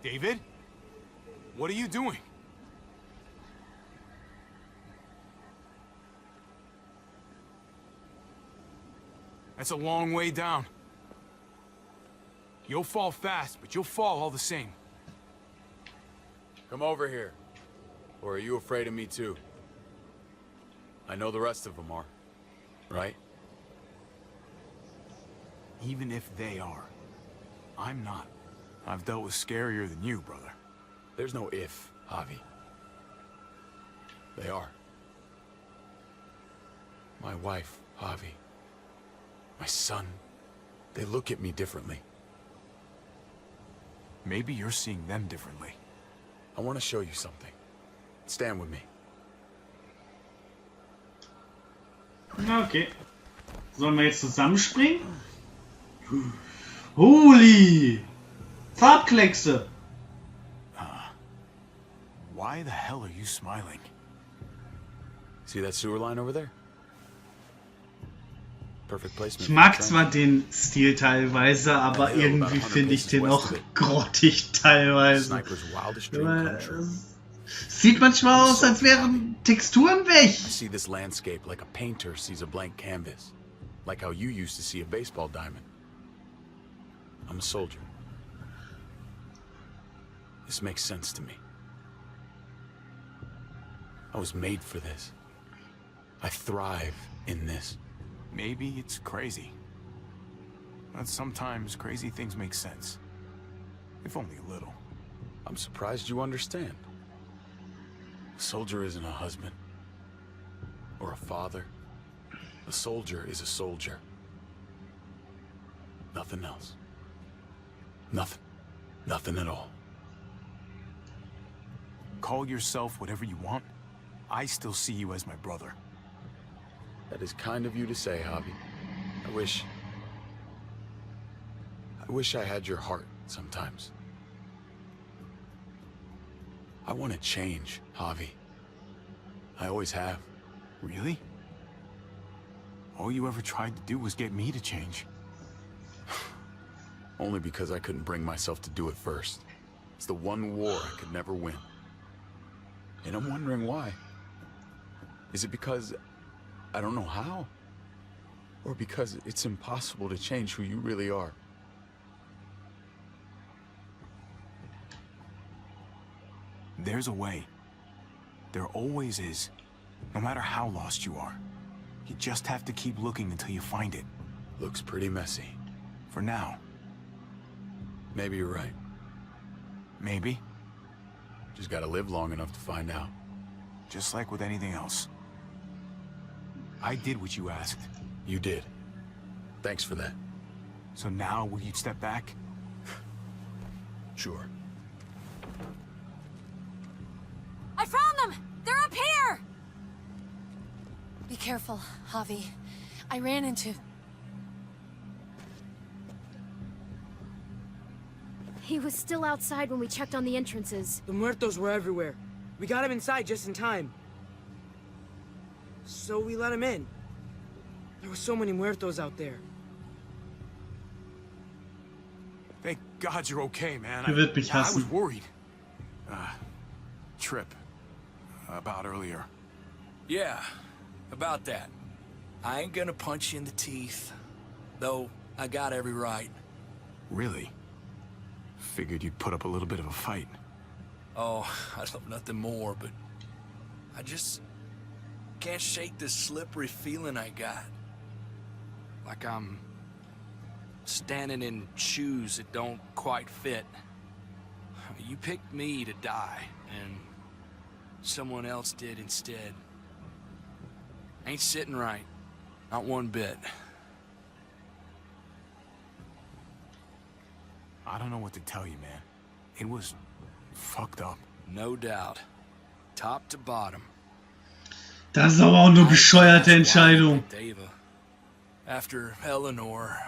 David? What are you doing? That's a long way down. You'll fall fast, but you'll fall all the same. Come over here. Or are you afraid of me too? I know the rest of them are. Right? Even if they are, I'm not. I've dealt with scarier than you, brother. There's no if, Javi. They are. My wife, Javi. My son. They look at me differently. Maybe you're seeing them differently. I want to show you something. Stand with me. Okay. Sollen wir jetzt zusammenspringen? Holy! Farbkleckse! Why the hell are you smiling? See that sewer line over there? Perfect placement. Ich mag zwar den Stil teilweise, aber irgendwie finde ich den auch grottig teilweise. Sieht manchmal aus, als wären Texturen weg. I see this landscape like a painter sees a blank canvas. Like how you used to see a baseball diamond. I'm a soldier. This makes sense to me. I was made for this. I thrive in this. Maybe it's crazy. But sometimes crazy things make sense. If only a little. I'm surprised you understand. A soldier isn't a husband. Or a father. A soldier is a soldier. Nothing else. Nothing. Nothing at all. Call yourself whatever you want. I still see you as my brother. That is kind of you to say, Javi. I wish I had your heart sometimes. I want to change, Javi. I always have. Really? All you ever tried to do was get me to change. Only because I couldn't bring myself to do it first. It's the one war I could never win. And I'm wondering why. Is it because I don't know how? Or because it's impossible to change who you really are? There's a way. There always is. No matter how lost you are. You just have to keep looking until you find it. Looks pretty messy. For now. Maybe you're right. Maybe. Just gotta live long enough to find out. Just like with anything else. I did what you asked. You did. Thanks for that. So now, will you step back? Sure. I found them! They're up here! Be careful, Javi. I ran into... He was still outside when we checked on the entrances. The muertos were everywhere. We got him inside just in time. So we let him in. There were so many muertos out there. Thank God you're okay, man. Wird mich I hassen. was worried. Trip. About earlier. Yeah, about that. I ain't gonna punch you in the teeth. Though, I got every right. Really? Figured you'd put up a little bit of a fight. Oh, I'd love nothing more, but... I just... can't shake this slippery feeling I got. Like I'm... standing in shoes that don't quite fit. You picked me to die, and... someone else did instead. Ain't sitting right. Not one bit. I don't know what to tell you, man. It was... fucked up. No doubt. Top to bottom. Das ist aber auch eine bescheuerte Entscheidung. Ava. After Eleanor,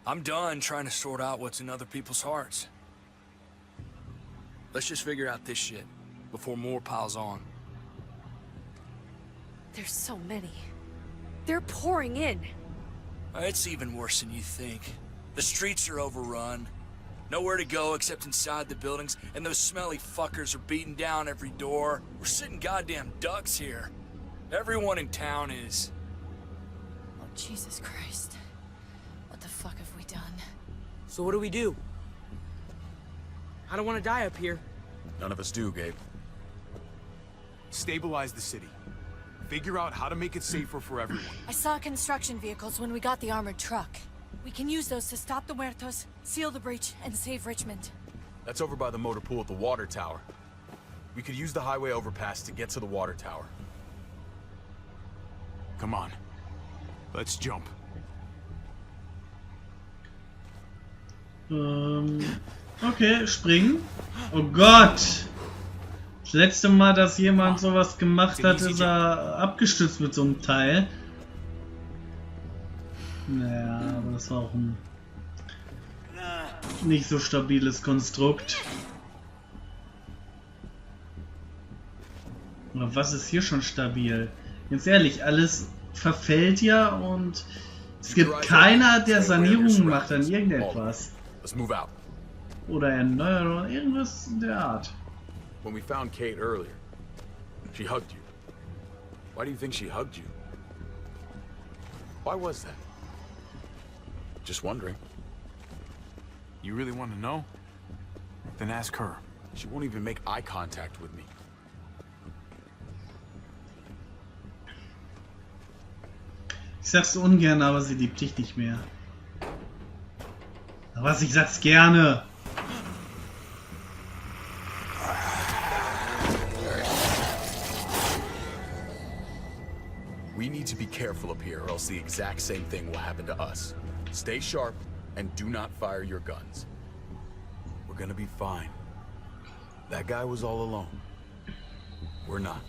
I'm done trying to sort out what's in other people's hearts. Let's just figure out this shit before more piles on. There's so many. They're pouring in. It's even worse than you think. The streets are overrun. Nowhere to go except inside the buildings, and those smelly fuckers are beating down every door. We're sitting goddamn ducks here. Everyone in town is. Oh, Jesus Christ. What the fuck have we done? So what do? I don't want to die up here. None of us do, Gabe. Stabilize the city. Figure out how to make it safer for everyone. I saw construction vehicles when we got the armored truck. We can use those to stop the muertos, seal the breach, and save Richmond. That's over by the motor pool at the water tower. We could use the highway overpass to get to the water tower. Come on. Let's jump. Okay, springen. Oh Gott! Das letzte Mal, dass jemand sowas gemacht hat, ist er abgestürzt mit so einem Teil. Naja, aber das war auch ein nicht so stabiles Konstrukt. Aber was ist hier schon stabil? Jetzt ehrlich, alles verfällt ja und es gibt keiner, der Sanierungen macht an irgendetwas. Let's move out. Oder erneuert oder irgendwas in der Art. When we found Kate earlier, she hugged you. Why do you think she hugged you? Why was that? Just wondering. You really want to know? Then ask her. She won't even make eye contact with me. Ich sag's ungern, aber sie liebt dich nicht mehr. Aber ich sag's gerne. We need to be careful up here or else the exact same thing will happen to us. Stay sharp and do not fire your guns. We're gonna be fine. That guy was all alone. We're not.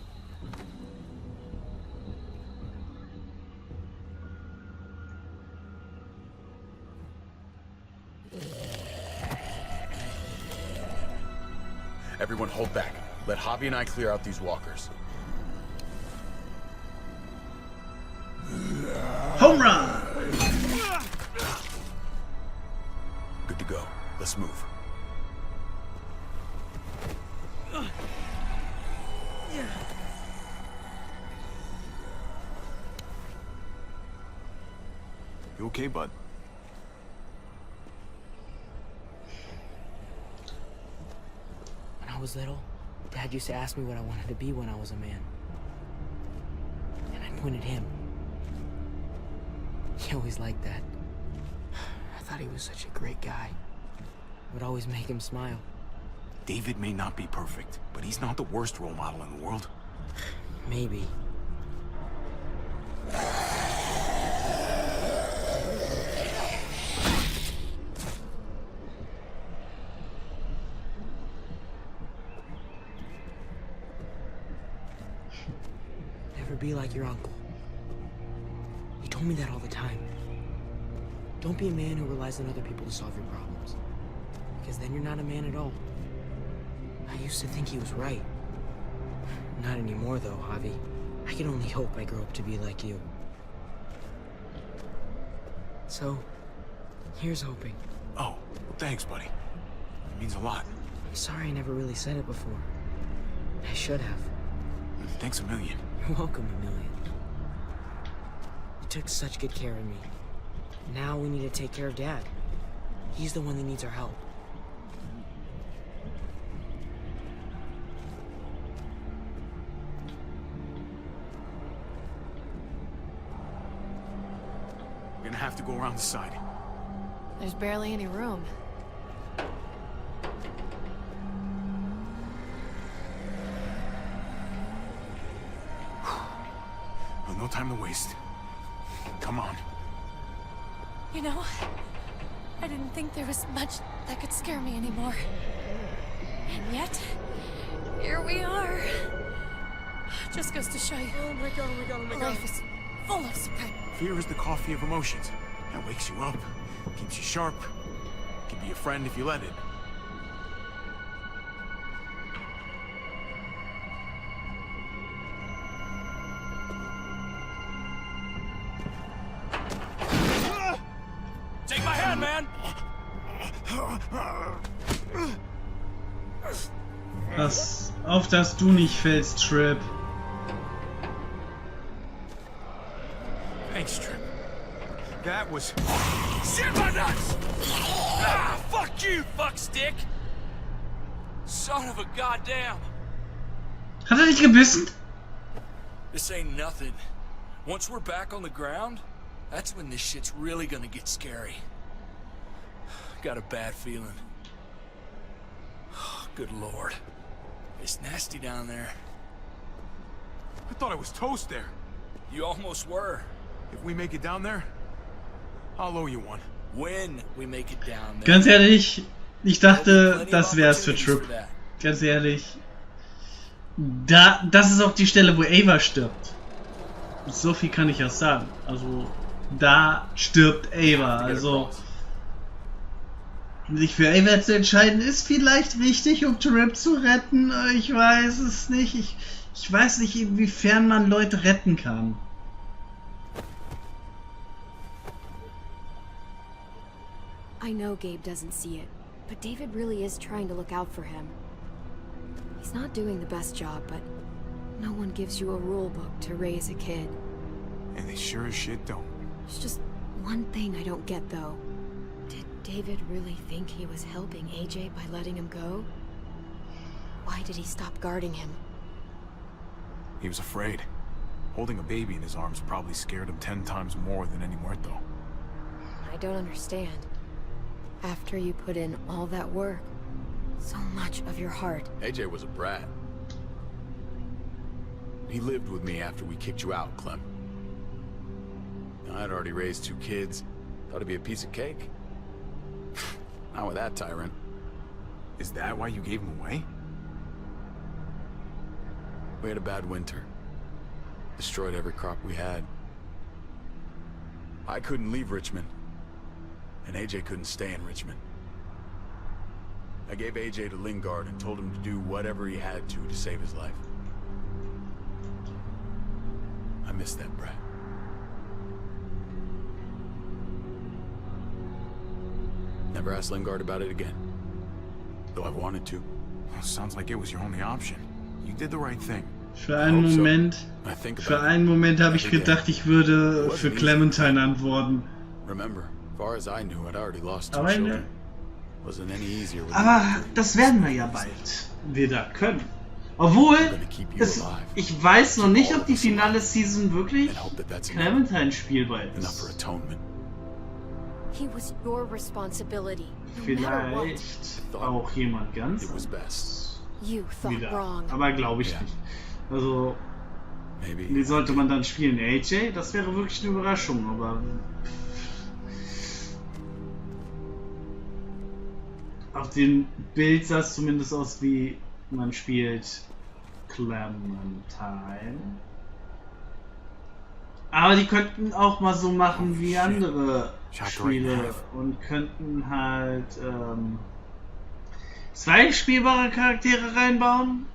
Everyone hold back. Let Javi and I clear out these walkers. Home run! Good to go. Let's move. You okay, bud? When I was little, Dad used to ask me what I wanted to be when I was a man. And I pointed him. He always liked that. I thought he was such a great guy. I would always make him smile. David may not be perfect, but he's not the worst role model in the world. Maybe. Never be like your uncle. He told me that all the time. Don't be a man who relies on other people to solve your problems. Because then you're not a man at all. I used to think he was right. Not anymore though, Javi. I can only hope I grow up to be like you. So, here's hoping. Oh, thanks, buddy. It means a lot. I'm sorry I never really said it before. I should have. Thanks a million. You're welcome, a million. You took such good care of me. Now we need to take care of Dad. He's the one that needs our help. We're gonna have to go around the side. There's barely any room. Well, no time to waste. Come on. You know, I didn't think there was much that could scare me anymore. And yet, here we are. Just goes to show you. Oh my god, oh my god, oh my god. Life is full of surprises. Fear is the coffee of emotions. It wakes you up, keeps you sharp, can be a friend if you let it. Take my hand, man! Auf dass du nicht fällst, Trip. Thanks, Trip. That was... Shit my nuts! Ah, fuck you, fuckstick! Son of a goddamn! Hat er dich gebissen? This ain't nothing. Once we're back on the ground, that's when this shit's really gonna get scary. Got a bad feeling. Good lord. It's nasty down there. I thought I was toast there. You almost were. If we make it down there, I'll owe you one. When we make it down there. Ganz ehrlich, ich dachte, Plenty of das wär's für opportunities Trip. for that. Ganz ehrlich. Das ist auch die Stelle, wo Ava stirbt. So viel kann ich auch sagen. Also, da stirbt Ava. Also, sich für Ava zu entscheiden, ist vielleicht wichtig, um Trip zu retten. Ich weiß es nicht. Ich weiß nicht, inwiefern man Leute retten kann. I know Gabe doesn't see it, but David really is trying to look out for him. He's not doing the best job, but no one gives you a rule book to raise a kid. And they sure as shit don't. There's just one thing I don't get, though. Did David really think he was helping AJ by letting him go? Why did he stop guarding him? He was afraid. Holding a baby in his arms probably scared him 10 times more than any muerto. I don't understand. After you put in all that work, so much of your heart. AJ was a brat. He lived with me after we kicked you out, Clem. I'd already raised 2 kids. Thought it'd be a piece of cake. Not with that tyrant. Is that why you gave him away? We had a bad winter. Destroyed every crop we had. I couldn't leave Richmond. And AJ couldn't stay in Richmond. I gave AJ to Lingard and told him to do whatever he had to save his life. I miss that brat. Never asked Lingard about it again. Though I've wanted to. Well, sounds like it was your only option. You did the right thing. Für einen Moment habe ich gedacht, ich würde für Clementine antworten. Remember, as far as I knew, I'd already lost 2 Aber, children. Wasn't any easier with aber das werden wir ja bald wieder können. Obwohl, ich weiß noch nicht, ob die finale Season wirklich Clementine spielbar enough for ist. atonement. He was your responsibility, no matter what. Vielleicht auch jemand ganz It was best. You thought wieder. wrong. Aber glaube ich Ja. nicht. Also, Maybe. wie sollte man dann spielen? AJ? Das wäre wirklich eine Überraschung, aber... Auf dem Bild sah es zumindest aus wie man spielt Clementine. Aber die könnten auch mal so machen wie andere Spiele und könnten halt 2 spielbare Charaktere reinbauen.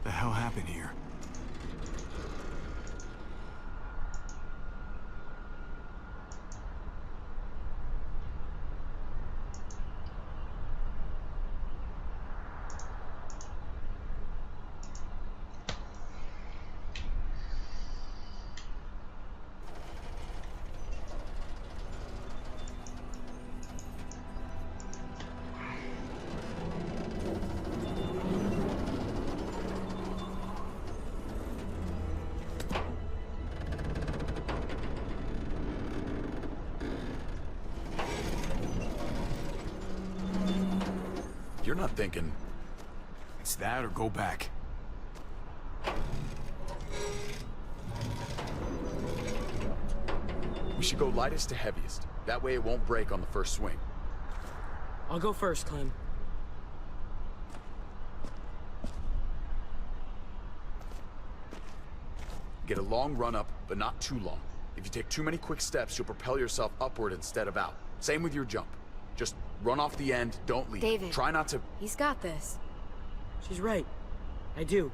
The hell happened here? You're not thinking... It's that or go back. We should go lightest to heaviest. That way it won't break on the first swing. I'll go first, Clem. Get a long run up, but not too long. If you take too many quick steps, you'll propel yourself upward instead of out. Same with your jump. Just run off the end, don't leave. David. Try not to... He's got this. She's right. I do.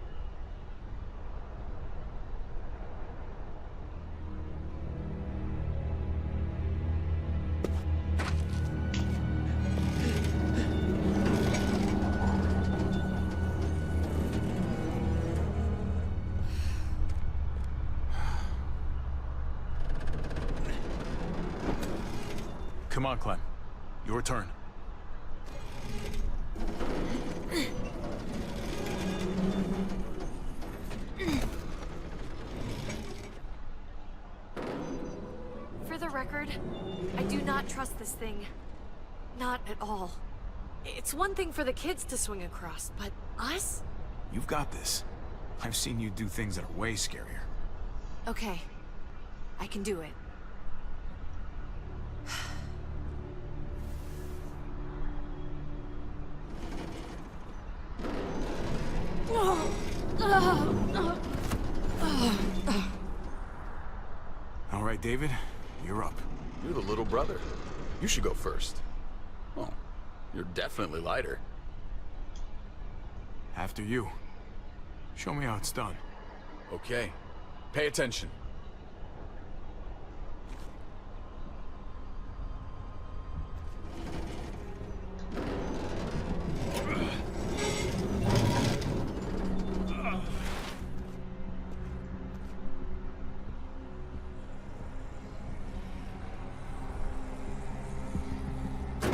Come on, Clem. Your turn. For the record, I do not trust this thing. Not at all. It's one thing for the kids to swing across, but us? You've got this. I've seen you do things that are way scarier. Okay. I can do it. All right, David, you're up. You're the little brother. You should go first. Oh, you're definitely lighter. After you. Show me how it's done. Okay, pay attention.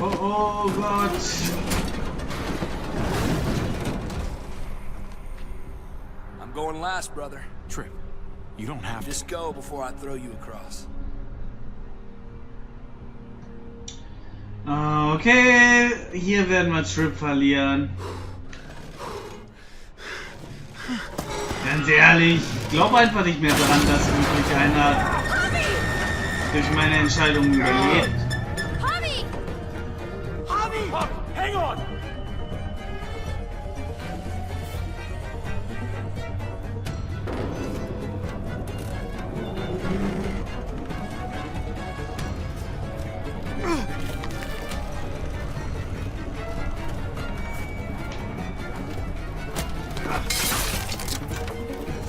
Oh Gott. I'm going last, brother. Trip, you don't have to. Just go before I throw you across. Okay, hier werden wir Trip verlieren. Ganz ehrlich, ich glaube einfach nicht mehr daran, dass wirklich einer durch meine Entscheidungen überlebt. Hang on!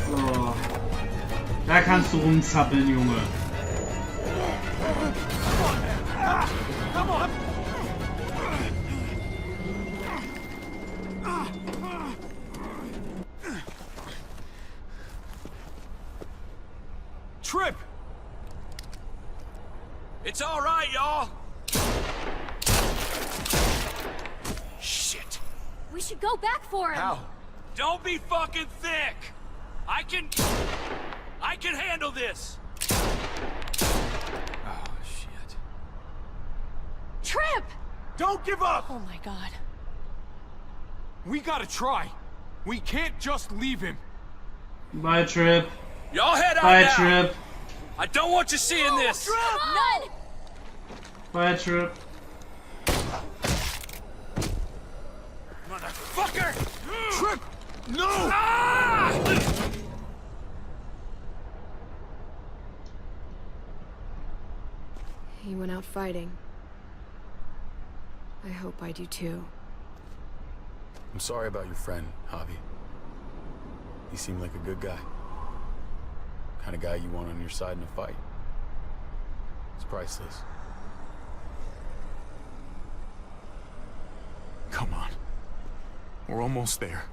So. Da kannst du rumzappeln, Junge. Come on! Trip! It's all right, y'all. Shit. We should go back for him. How? Don't be fucking thick. I can handle this. Oh, shit. Trip! Don't give up! Oh my god. We gotta try. We can't just leave him. Bye, Trip. Y'all head out Bye, now. Trip. I don't want you seeing this. None! Bye, Trip. Motherfucker! Trip! No! Ah! He went out fighting. I hope I do too. I'm sorry about your friend, Javi. He seemed like a good guy. Kind of guy you want on your side in a fight. It's priceless. Come on. We're almost there.